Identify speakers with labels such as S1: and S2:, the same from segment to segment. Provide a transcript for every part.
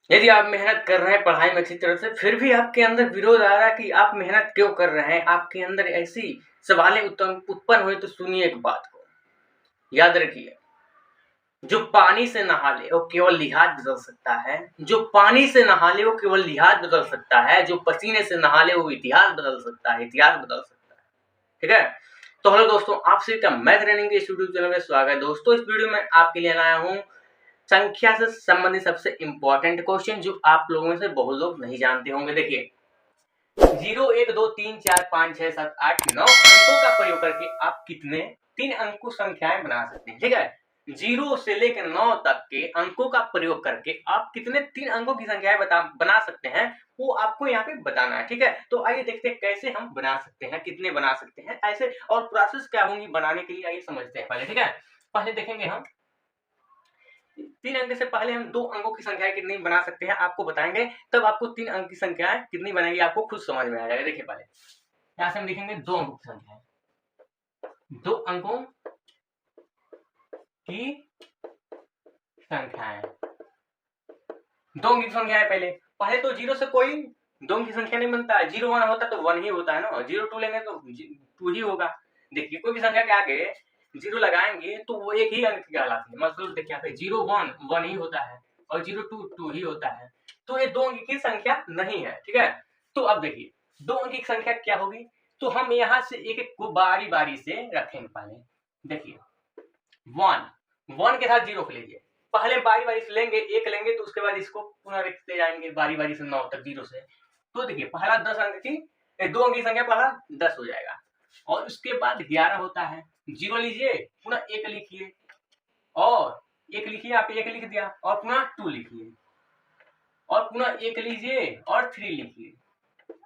S1: यदि आप मेहनत कर रहे हैं पढ़ाई में अच्छी तरह से, फिर भी आपके अंदर विरोध आ रहा है कि आप मेहनत क्यों कर रहे हैं, आपके अंदर ऐसी सवालें उत्पन्न हुए, तो सुनिए एक बात को, याद रखिए, जो पानी से नहा ले वो केवल लिहाज बदल सकता है, जो पानी से नहा ले वो केवल लिहाज बदल सकता है, जो पसीने से नहा ले वो इतिहास बदल सकता है, इतिहास बदल सकता है। ठीक है, तो हेलो दोस्तों, आप सभी का मैथ रनिंग के यूट्यूब चैनल में स्वागत है। दोस्तों, इस वीडियो में आपके लिए लाया हूँ संख्या से संबंधित सबसे इंपॉर्टेंट क्वेश्चन, जो आप लोगों में से बहुत लोग नहीं जानते होंगे। देखिए, 0 1 2 3 4 5 6 7 8 9 अंकों का प्रयोग करके आप कितने 3 अंकों संख्याएं बना सकते हैं। ठीक है, 0 से लेकर 9 तक के अंकों का प्रयोग करके आप कितने 3 अंकों की संख्याएं बना सकते हैं, वो आपको यहाँ पे बताना है। ठीक है, तो आइए देखते हैं कैसे हम बना सकते हैं, कितने बना सकते हैं ऐसे, और प्रोसेस क्या होंगी बनाने के लिए, आइए समझते हैं पहले। ठीक है, पहले देखेंगे हम 3 अंक से पहले हम 2 अंकों की संख्याएं कितनी बना सकते हैं आपको बताएंगे, तब आपको 3 अंक की संख्याएं कितनी बनेगी आपको खुद समझ में आ जाएगा। देखिए, पहले यहां से हम लिखेंगे 2 अंकों की संख्याएं, 2 अंकों की संख्याएं, 2 अंक की संख्या है। पहले पहले तो 0 से कोई 2 अंक की संख्या नहीं बनता है। 0 1 होता तो 1 ही होता है ना, 0 2 लेंगे तो 2 ही होगा। देखिए, कोई भी संख्या के आगे 0 लगाएंगे तो वो एक ही अंक कहलाती है। मतलब देखिए, यहाँ पे 0 1 1 ही होता है और 0 2 2 ही होता है, तो ये 2 अंक की संख्या नहीं है। ठीक है, तो अब देखिए 2 अंक की संख्या क्या होगी, तो हम यहाँ से एक एक को बारी बारी से रखेंगे। पहले देखिए 1 के साथ 0 को लीजिए, पहले बारी बारी से लेंगे, एक लेंगे तो उसके बाद इसको पुनः लिखते जाएंगे बारी बारी से 9 तक 0 से। तो देखिए, पहला 10 अंक की 2 अंक की संख्या पहला 10 हो जाएगा, और उसके बाद 11 होता है। 0 लीजिए, पुनः 1 लिखिए, और 1 लिखिए, आप 1 लिख दिया, और पुनः 2 लिखिए, और पुनः 1 लीजिए और 3 लिखिए,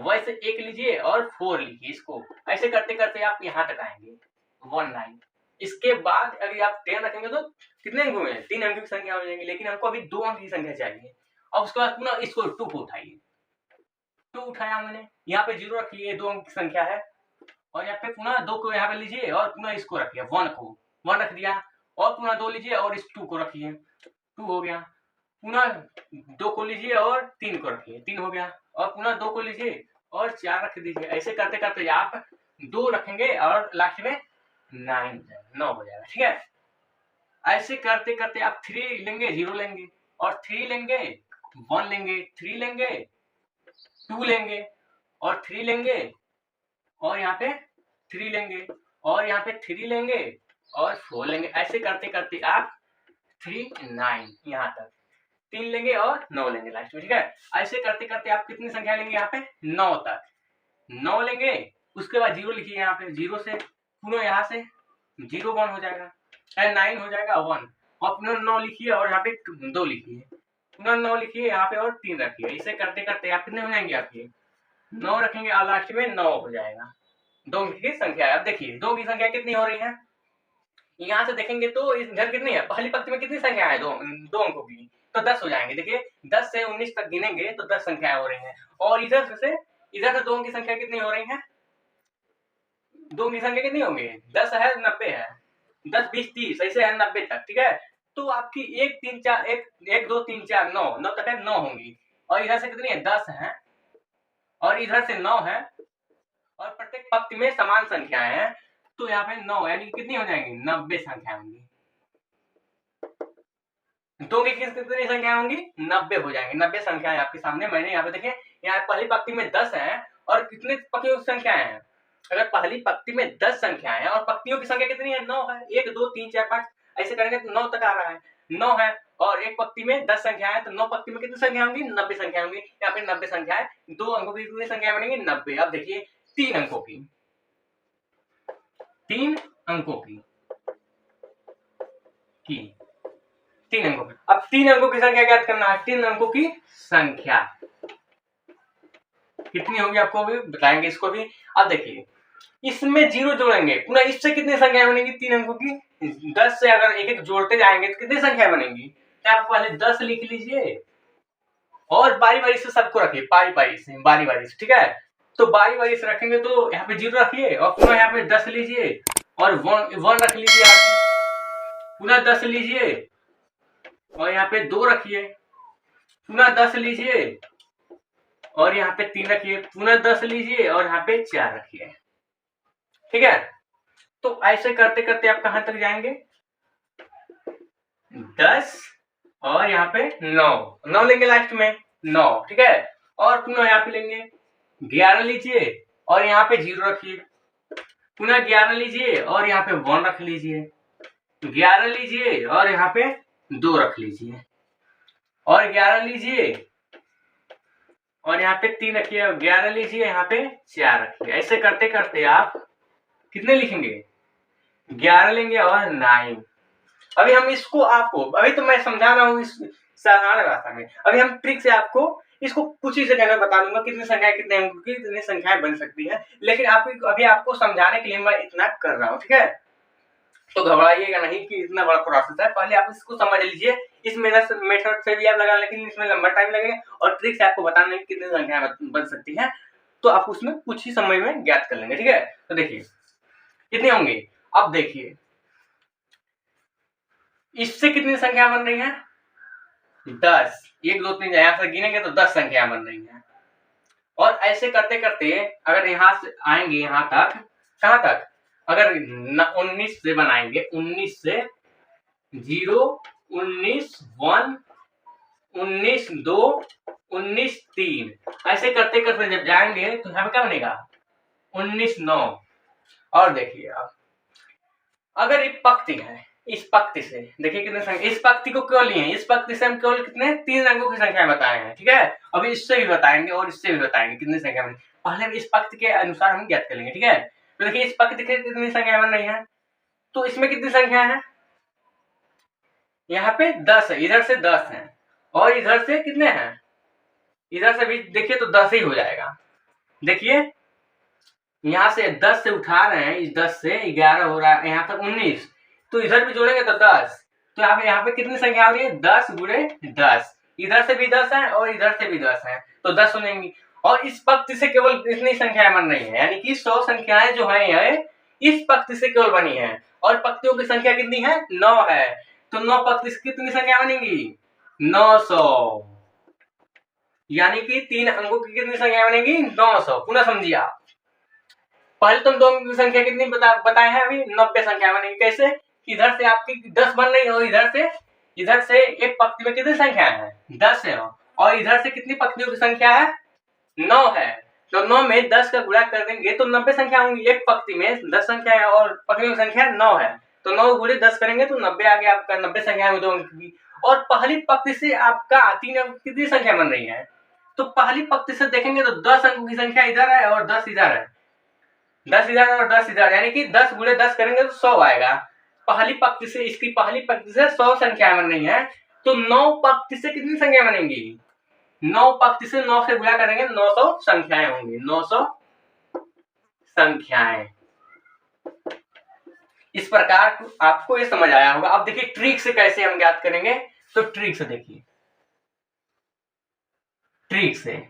S1: वैसे 1 लीजिए और 4 लिखिए। इसको ऐसे करते करते आप यहाँ तक आएंगे 19। इसके बाद अगर आप 10 रखेंगे तो कितने अंक हुए, 3 अंक की संख्या हो जाएंगी, लेकिन हमको अभी 2 अंक की संख्या चाहिए। अब उसके बाद पुनः इसको 2 को उठाइए, 2 उठाया मैंने, यहाँ पे 0 रखिए, 2 अंक की संख्या है, और यहाँ पे पुनः 2 को यहाँ पे लीजिए और पुनः इसको रखिए, 1 को 1 रख दिया, और पुनः 2 लीजिए और इस 2 को रखिए, 2 हो गया, पुनः 2 को लीजिए और 3 को रखिए, 3 हो गया, और पुनः 2 को लीजिए और 4 रख दीजिए। ऐसे करते करते आप 2 रखेंगे और लास्ट में 9 हो जाएगा। ठीक है, ऐसे करते करते आप 3 लेंगे, 0 लेंगे, और 3 लेंगे, 1 लेंगे, 3 लेंगे, 2 लेंगे, और 3 लेंगे, और यहाँ पे 3 लेंगे, और यहाँ पे 3 लेंगे, और 4 लेंगे। ऐसे करते करते आप 3 9 यहाँ तक 3 लेंगे और 9 लेंगे लास्ट में। ठीक है, ऐसे करते करते आप कितनी संख्या लेंगे, यहाँ पे 9 तक 9 लेंगे, उसके बाद 0 लिखिए, यहाँ पे 0 से पुनः यहाँ से 0 1 हो जाएगा, 9 हो जाएगा 1, और पुनः 9 लिखिए और यहाँ पे 2 लिखिए, पुनः 9 लिखिए यहाँ पे और 3 रखिए। इसे करते करते आप कितने हो जाएंगे, आपके 9 रखेंगे और लास्ट में 9 हो जाएगा। 2 अंक की संख्या है। अब देखिए 2 की संख्या कितनी हो रही है, यहाँ से देखेंगे तो इधर कितनी है, पहली पंक्ति में कितनी संख्या है, 2 अंकों की, तो 10 हो जाएंगे। देखिए 10 से 19 तक गिनेंगे तो 10 संख्याएं हो रही हैं, और इधर से 2 अंक की संख्या कितनी हो रही है, 2 की संख्या कितनी होंगी, 10 है 90 है, 10 20 30 ऐसे है 90 तक। ठीक है, तो आपकी 1 3 4 1 2 3 4 9 तक है, 9 होंगी, और इधर से कितनी है, 10 है, और इधर से 9 है, और प्रत्येक पंक्ति में समान संख्याएं हैं, तो यहाँ पे 9 यानी कितनी हो जाएंगी, 90 संख्या होंगी। 2 की कितनी संख्या होंगी, 90 हो जाएंगे। 90 संख्याएं आपके सामने, मैंने यहाँ पे देखिए, यहाँ पहली पंक्ति में 10 है, और कितने पंक्तियों की संख्याएं हैं, अगर पहली पंक्ति में 10 संख्याएं हैं और पंक्तियों की संख्या कितनी है, 9 है, 1 2 3 4 5 ऐसे करेंगे तो 9 तक आ रहा है, 9 है, और एक पंक्ति में 10 संख्या है, तो 9 पंक्ति में कितनी संख्या होंगी, 90 संख्या होंगी। यहाँ पे 90 संख्या है, 2 अंकों की कितनी संख्या बनेंगी, 90। अब देखिए 3 अंकों की 3 अंकों की 3 अंकों की, अब 3 अंकों की संख्या ज्ञात करना है। 3 अंकों की संख्या कितनी होगी आपको भी बताएंगे, इसको भी। अब देखिए इसमें 0 जोड़ेंगे, पुनः इससे कितनी संख्या बनेगी, 3 अंकों की 10 से अगर एक एक जोड़ते जाएंगे तो कितनी संख्या बनेगी, तो आप पहले 10 लिख लीजिए, और बारी बारी से सबको रखिए, बारी बारी से। ठीक है, तो बारी बारी से रखेंगे तो यहाँ पे 0 रखिए, और पुनः यहाँ पे 10 लीजिए, और 1 रख लीजिए, आप पुनः 10 लीजिए, और यहाँ पे 2 रखिए, पुनः 10 लीजिए और यहाँ पे 3 रखिए, पुनः 10 लीजिए और यहाँ पे 4 रखिए। ठीक है, तो ऐसे करते करते आप कहां तक जाएंगे, 10 और यहाँ पे 9 लेंगे लास्ट में 9। ठीक है, और पुनः यहाँ पे लेंगे 11 लीजिए और यहाँ पे 0 रखिए, पुनः 11 लीजिए और यहाँ पे 1 रख लीजिए, 11 लीजिए और यहाँ पे 2 रख लीजिए, और 11 लीजिए और यहाँ पे 3 रखिए, 11 लीजिए यहाँ पे 4 रखिए। ऐसे करते करते आप कितने लिखेंगे, 11 लेंगे और 9। अभी हम इसको आपको, अभी तो मैं समझा रहा हूँ इस साधारण भाषा में, अभी हम ट्रिक से आपको इसको कुछ ही सेकंड में बता दूंगा कितनी संख्याएं कितने अंकों की कितनी संख्याएं बन सकती है, लेकिन अभी आपको समझाने के लिए मैं इतना कर रहा हूँ। ठीक है, तो घबराइएगा नहीं कि इतना बड़ा प्रोसेस है, पहले आप इसको समझ लीजिए। इस मेथड से भी आप लगा, लेकिन इसमें लंबा टाइम लगेगा, और ट्रिक से आपको बताने की कितनी संख्याएं बन सकती है तो आप उसमें कुछ ही समय में ज्ञात कर लेंगे। ठीक है, तो देखिए कितने होंगे, अब देखिए इससे कितनी संख्या बन रही है, 10। 1 2 3 यहां से गिनेंगे तो 10 संख्या बन रही है। और ऐसे करते करते अगर यहां से आएंगे यहां तक, कहां तक, अगर 19 से बनाएंगे, 19 से 0 19 1 19 2 19 3, ऐसे करते करते जब जाएंगे तो यहाँ पे क्या बनेगा, 19 9। और देखिए आप, अगर एक पंक्ति है, इस पंक्ति से देखिए कितने संख्या, इस पंक्ति को क्यों लिए, इस पंक्ति से हम केवल कितने 3 अंकों की संख्या बताए हैं। ठीक है, अभी इससे भी बताएंगे और इससे भी बताएंगे कितनी संख्या बनी, पहले इस पंक्ति के अनुसार हम ज्ञात कर लेंगे। ठीक है, तो देखिए इस पंक्ति के कितनी संख्या बन रही है, तो इसमें कितनी संख्या है, यहाँ पे 10 है, इधर से 10 है और इधर से कितने हैं, इधर से भी देखिए तो 10 ही हो जाएगा। देखिए यहाँ से 10 से उठा रहे हैं, इस 10 से 11 हो रहा है, यहाँ तक 19, तो इधर भी जोड़ेंगे तो 10, तो यहाँ पे कितनी संख्या हो रही है, 10 गुणे 10, इधर से भी 10 है और इधर से भी 10 है, तो 10 हो जाएंगी। और इस पंक्ति से केवल इतनी संख्याएं बन रही है, यानी कि 100 संख्याएं जो है इस पंक्ति से केवल बनी है, और पंक्तियों की संख्या कितनी है, 9 है, तो 9 पंक्ति से कितनी संख्या बनेगी, 900, यानी कि 3 अंकों की कितनी संख्या बनेगी, 900। पुनः समझिए आप, पहले तुम 2 अंकों की संख्या कितनी बताए हैं, अभी 90 संख्या बनेगी। कैसे, इधर से आपकी 10 बन रही है और इधर से एक पंक्ति में कितनी संख्या है, 10 है, और इधर से कितनी पंक्तियों की संख्या है, 9 है, तो 9 में 10 का गुणा कर देंगे तो 90 संख्या होंगी। एक पंक्ति में 10 संख्या है और पंक्तियों की संख्या 9 है, तो 9 गुणे 10 करेंगे तो 90 आ गया आपका, 90 संख्या में 2 अंक की। और पहली पंक्ति से आपका 3 अंक की कितनी संख्या बन रही है, तो पहली पंक्ति से देखेंगे तो 10 अंकों की संख्या इधर है और 10 इधर है, 10 इधर और 10 इधर, यानी कि 10 गुणे 10 करेंगे तो 100 आएगा। पहली पंक्ति से, इसकी पहली पंक्ति से 100 संख्या बन रही है, तो 9 पंक्ति से कितनी संख्या बनेंगी, 9 पंक्ति से 9 से गुणा करेंगे 900 संख्याएं होंगी, 900 संख्याएं। इस प्रकार आपको ये समझ आया होगा। अब देखिए ट्रिक से कैसे हम ज्ञात करेंगे, तो ट्रिक से देखिए, ट्रिक से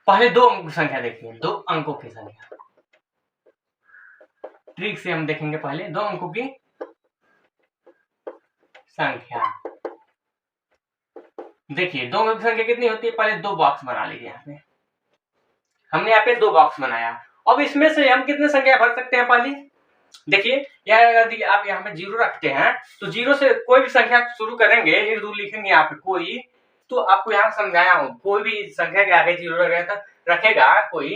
S1: पहले 2 अंकों की संख्या देखिए, 2 अंकों की संख्या, ट्रिक से हम देखेंगे पहले 2 अंकों की संख्या। देखिए 2 अंकों की संख्या कितनी होती है, पहले 2 बॉक्स बना लीजिए। यहाँ पे हमने यहाँ पे 2 बॉक्स बनाया, अब इसमें से हम कितने संख्या भर सकते हैं, पहली देखिए, यदि आप यहाँ पे 0 रखते हैं तो 0 से कोई भी संख्या शुरू करेंगे, 1 2 लिखेंगे यहाँ पे कोई, तो आपको यहाँ समझाया हूँ, कोई भी संख्या के आगे 0 रखेगा कोई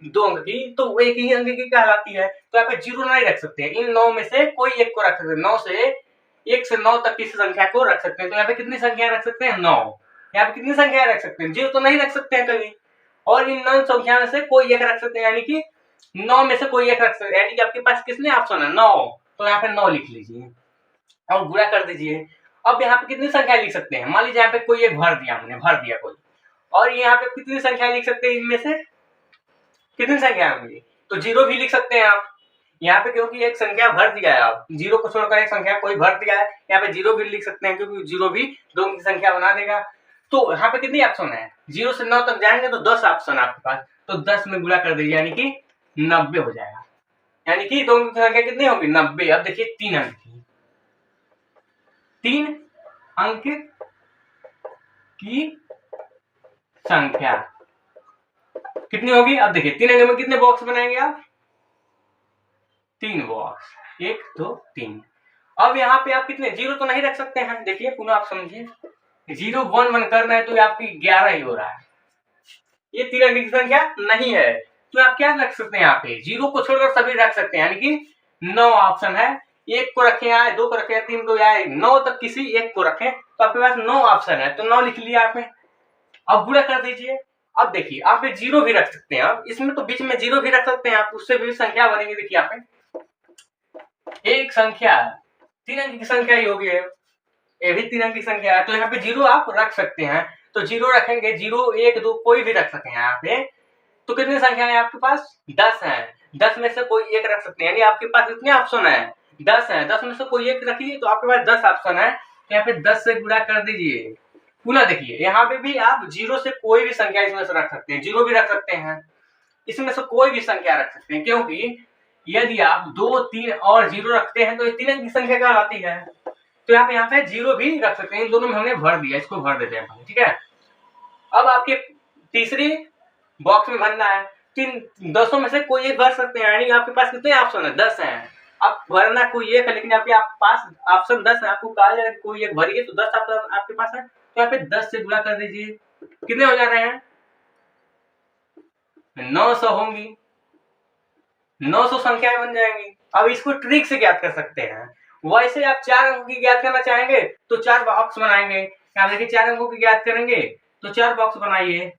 S1: 2 अंक की, तो वो एक ही अंक की कहलाती है, तो यहाँ पे 0 नहीं रख सकते हैं। इन 9 में से कोई एक को रख सकते हैं, 9 से 1 से 9 तक की संख्या को रख सकते हैं, तो यहाँ पे कितनी संख्या रख सकते हैं, 9। यहाँ पे कितनी संख्या रख सकते हैं, 0 तो नहीं रख सकते हैं कभी, और इन 9 संख्या में से कोई एक रख सकते हैं, यानी कि 9 में से कोई एक रख सकते हैं, यानी कि आपके पास कितने ऑप्शन है, 9, तो यहाँ पे 9 लिख लीजिए और गुणा कर दीजिए। अब यहाँ पे कितनी संख्या लिख सकते हैं, मान लीजिए यहाँ पे कोई एक भर दिया, हमने भर दिया कोई, और यहाँ पे कितनी संख्या लिख सकते हैं, इनमें से कितनी संख्या होंगी, तो 0 भी लिख सकते हैं आप यहाँ पे, क्योंकि एक संख्या भर दिया है, आप 0 को छोड़कर एक संख्या कोई भर दिया है, यहाँ पे 0 भी लिख सकते हैं, क्योंकि 0 भी 2 की संख्या बना देगा। तो यहाँ पे कितनी ऑप्शन है, 0 से 9 तक जाएंगे तो 10 ऑप्शन आपके पास, तो 10 में गुणा कर दीजिए, यानी कि 90 हो जाएगा, यानी कि 2 की संख्या कितनी होगी, 90। अब देखिए 3 अंक की, 3 अंक की संख्या कितनी होगी? अब देखिए 3 अंक में कितने बॉक्स बनाएंगे आप? 3 बॉक्स, 1 2 3। अब यहाँ पे आप कितने जीरो तो नहीं रख सकते हैं, देखिए पुनः आप समझिए, 0 1 1 करना है तो आपकी 11 ही हो रहा है, ये 3 अंक की संख्या नहीं है, तो आप क्या रख सकते हैं? यहाँ पे जीरो को छोड़कर सभी रख सकते हैं, यानी कि 9 ऑप्शन है, 1 को रखे आए, 2 को रखे, 3 को आए, 9 तक किसी एक को रखें तो आपके पास 9 ऑप्शन है, तो 9 लिख लिया आपने। अब गुणा कर दीजिए। अब देखिए आप जीरो भी रख सकते हैं, आप इसमें तो बीच में जीरो भी रख सकते हैं आप, उससे भी संख्या बनेगी। देखिए आप एक संख्या 3 अंक की संख्या ही होगी, ये भी 3 अंक की संख्या है, तो यहाँ पे जीरो आप रख सकते हैं, तो जीरो रखेंगे, 0 1 2 कोई भी रख सकते हैं यहाँ पे। तो कितनी संख्या है आपके पास? 10 है, 10 में से कोई एक रख सकते हैं, यानी आपके पास कितने ऑप्शन है? 10 है, 10 में से कोई एक रखिए तो आपके पास 10 ऑप्शन है, तो यहाँ पे 10 से गुणा कर दीजिए। पुनः देखिए यहाँ पे भी आप जीरो से कोई भी संख्या इसमें से रख सकते हैं, जीरो भी रख सकते हैं, इसमें से कोई भी संख्या रख सकते हैं, क्योंकि यदि आप 2 3 और 0 रखते हैं तो ये 3 अंक की संख्या कहलाती है, तो यहाँ पे जीरो भी रख सकते हैं। इन दोनों में हमने भर दिया, इसको भर देते हैं, ठीक है। अब आपके तीसरी बॉक्स में भरना है, 3 10 में से कोई एक भर सकते हैं, यानी आपके पास कितने ऑप्शन है? 10 है। अब भरना कोई एक है, लेकिन आपके पास ऑप्शन 10 है, आपको कहा जाए कोई एक भरिए, तो 10 ऑप्शन आपके पास है, तो यहाँ पे 10 से गुणा कर दीजिए, कितने हो जा रहे हैं? 900 होंगी, 900 संख्याएं बन जाएंगी। अब इसको ट्रिक से ज्ञात कर सकते हैं, वैसे आप 4 अंकों की ज्ञात करना चाहेंगे तो 4 बॉक्स बनाएंगे, यहाँ देखिए 4 अंकों की ज्ञात करेंगे तो 4 बॉक्स बनाइए,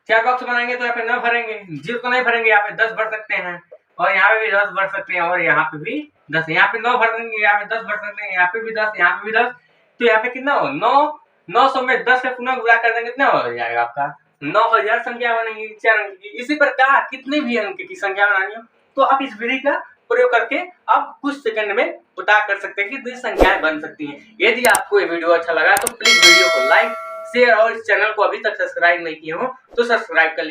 S1: 4 बॉक्स बनाएंगे तो यहाँ पे 9 भरेंगे, 0 तो नहीं भरेंगे, यहाँ पे 10 भर सकते हैं, और यहाँ पे भी 10 भर सकते हैं, और यहाँ पे भी 10, यहाँ पे 9 भर देंगे, यहाँ पे 10 भर सकते हैं, यहाँ पे भी 10, यहाँ पे भी 10, तो यहाँ पे कितना हो? 900 में 10 से पुनः गुणा कर देंगे, कितना हो जाएगा आपका? 9000 संख्या बनेगी 4 अंक की। इसी प्रकार कितने भी अंक की संख्या बनानी हो तो आप इस विधि का प्रयोग करके आप कुछ सेकंड में पता कर सकते हैं कि कितनी संख्याएं बन सकती हैं। यदि आपको ये वीडियो अच्छा लगा तो प्लीज वीडियो को लाइक शेयर और इस चैनल को अभी तक सब्सक्राइब नहीं किए हो तो सब्सक्राइब कर लीजिए।